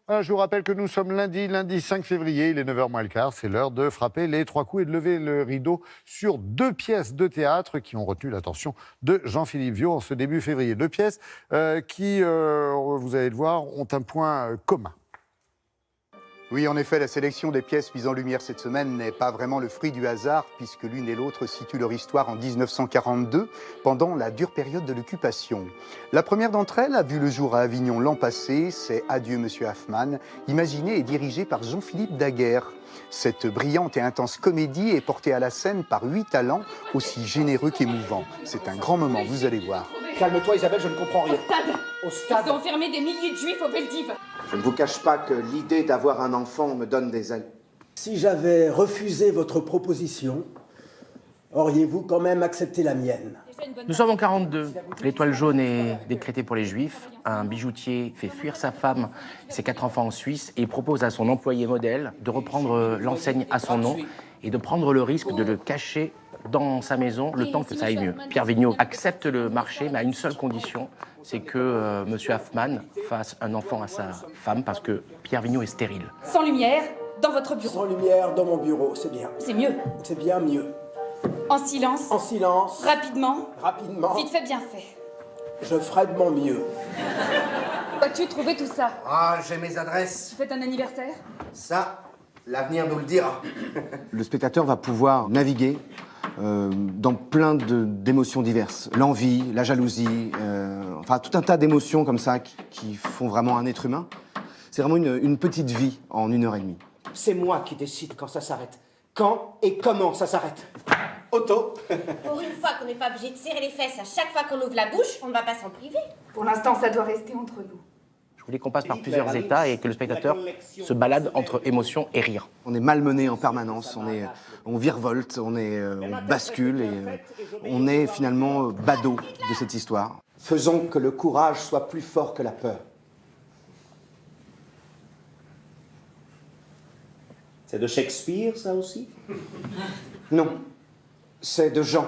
Voilà, je vous rappelle que nous sommes lundi 5 février, il est 9h moins le quart, c'est l'heure de frapper les 3 coups et de lever le rideau sur 2 pièces de théâtre qui ont retenu l'attention de Jean-Philippe Viau en ce début février. 2 pièces qui, vous allez le voir, ont un point commun. Oui, en effet, la sélection des pièces mises en lumière cette semaine n'est pas vraiment le fruit du hasard, puisque l'une et l'autre situent leur histoire en 1942, pendant la dure période de l'occupation. La première d'entre elles a vu le jour à Avignon l'an passé, c'est Adieu Monsieur Hoffmann, imaginée et dirigée par Jean-Philippe Daguerre. Cette brillante et intense comédie est portée à la scène par 8 talents, aussi généreux qu'émouvants. C'est un grand moment, vous allez voir. Calme-toi Isabelle, je ne comprends rien. Au stade. Ils ont enfermé des milliers de juifs au Veldiv. Je ne vous cache pas que l'idée d'avoir un enfant me donne des ailes. Si j'avais refusé votre proposition, auriez-vous quand même accepté la mienne? Nous sommes en 42. L'étoile jaune est décrétée pour les Juifs. Un bijoutier fait fuir sa femme et ses 4 enfants en Suisse et propose à son employé modèle de reprendre l'enseigne à son nom et de prendre le risque de le cacher dans sa maison le temps que ça aille mieux. Pierre Vigneault accepte le marché, mais à une seule condition, c'est que Monsieur Hoffmann fasse un enfant à sa femme parce que Pierre Vigneault est stérile. Sans lumière, dans votre bureau. Sans lumière dans mon bureau, c'est bien. C'est mieux. C'est bien mieux. En silence. En silence. Rapidement. Rapidement. Vite fait, bien fait. Je ferai de mon mieux. Où as-tu trouvé tout ça? Ah, j'ai mes adresses. Tu fais un anniversaire? Ça, l'avenir nous le dira. Le spectateur va pouvoir naviguer dans plein d'émotions diverses. L'envie, la jalousie, enfin tout un tas d'émotions comme ça qui font vraiment un être humain. C'est vraiment une petite vie en 1h30. C'est moi qui décide quand ça s'arrête. Quand et comment ça s'arrête. Otto. Pour une fois qu'on n'est pas obligé de serrer les fesses à chaque fois qu'on ouvre la bouche, on ne va pas s'en priver. Pour l'instant, ça doit rester entre nous. Je voulais qu'on passe par plusieurs états et que le spectateur se balade entre émotion et rire. On est malmené en permanence, on virevolte, on bascule et on est finalement badaud de cette histoire. Faisons que le courage soit plus fort que la peur. C'est de Shakespeare, ça aussi? Non, c'est de Jean.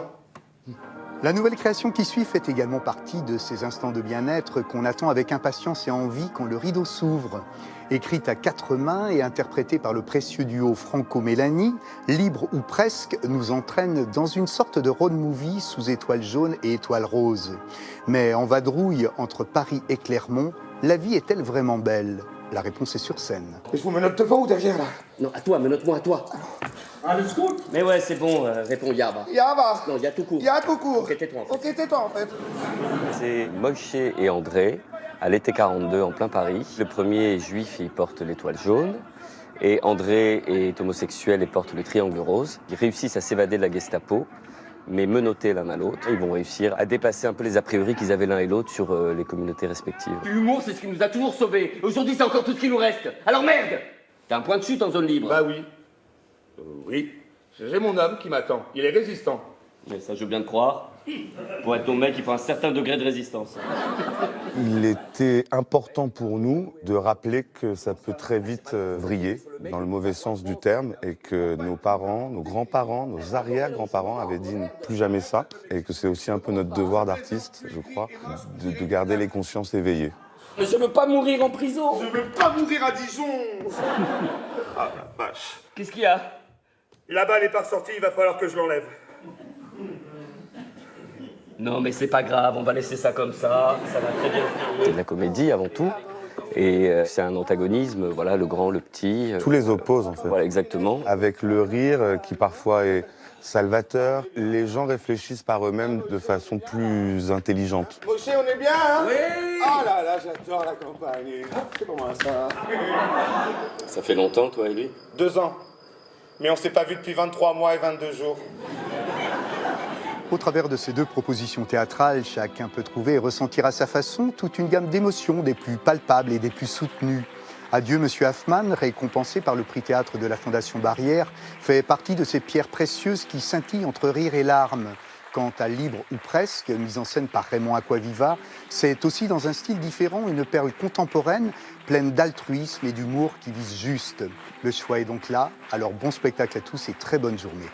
La nouvelle création qui suit fait également partie de ces instants de bien-être qu'on attend avec impatience et envie quand le rideau s'ouvre. Écrite à 4 mains et interprétée par le précieux duo Franco-Mélanie, Libre ou presque nous entraîne dans une sorte de road movie sous étoile jaune et étoile rose. Mais en vadrouille entre Paris et Clermont, la vie est-elle vraiment belle? La réponse est sur scène. Et je vous menotte devant ou derrière, là? Non, à toi, menotte-moi à toi. Allez, scout. Mais ouais, c'est bon, réponds Yaba. Yaba. Non, y a tout court. Y a tout court. Ok, tais-toi en fait. Ok, tais-toi en fait. C'est Moïse et André, à l'été 42 en plein Paris. Le premier est juif et il porte l'étoile jaune. Et André est homosexuel et porte le triangle rose. Ils réussissent à s'évader de la Gestapo, mais menottés l'un à l'autre. Ils vont réussir à dépasser un peu les a priori qu'ils avaient l'un et l'autre sur les communautés respectives. L'humour, c'est ce qui nous a toujours sauvés. Aujourd'hui, c'est encore tout ce qui nous reste. Alors merde! T'as un point de chute en zone libre. Bah oui. Oui. J'ai mon homme qui m'attend. Il est résistant. Mais ça, je veux bien te croire. Pour être ton mec, il faut un certain degré de résistance. Il était important pour nous de rappeler que ça peut très vite vriller, dans le mauvais sens du terme, et que nos parents, nos grands-parents, nos arrière-grands-parents avaient dit ne plus jamais ça, et que c'est aussi un peu notre devoir d'artiste, je crois, de garder les consciences éveillées. Mais je veux pas mourir en prison. Je veux pas mourir à Dijon. Ah la vache. Qu'est-ce qu'il y a? La balle est pas ressortie, il va falloir que je l'enlève. Non, mais c'est pas grave, on va laisser ça comme ça va très bien C'est finir. de la comédie avant tout. Et c'est un antagonisme, voilà, le grand, le petit. Tous les opposent en fait. Voilà, exactement. Avec le rire qui parfois est salvateur, les gens réfléchissent par eux-mêmes de façon plus intelligente. Moshe, on est bien, hein? Oui. Oh là là, j'adore la campagne. C'est pour moi ça. Ça fait longtemps, toi et lui? 2 ans. Mais on s'est pas vu depuis 23 mois et 22 jours. Au travers de ces 2 propositions théâtrales, chacun peut trouver et ressentir à sa façon toute une gamme d'émotions des plus palpables et des plus soutenues. Adieu Monsieur Hoffmann, récompensé par le prix théâtre de la Fondation Barrière, fait partie de ces pierres précieuses qui scintillent entre rire et larmes. Quant à Libre ou presque, mise en scène par Raymond Aquaviva, c'est aussi dans un style différent une perle contemporaine, pleine d'altruisme et d'humour qui vise juste. Le choix est donc là, alors bon spectacle à tous et très bonne journée.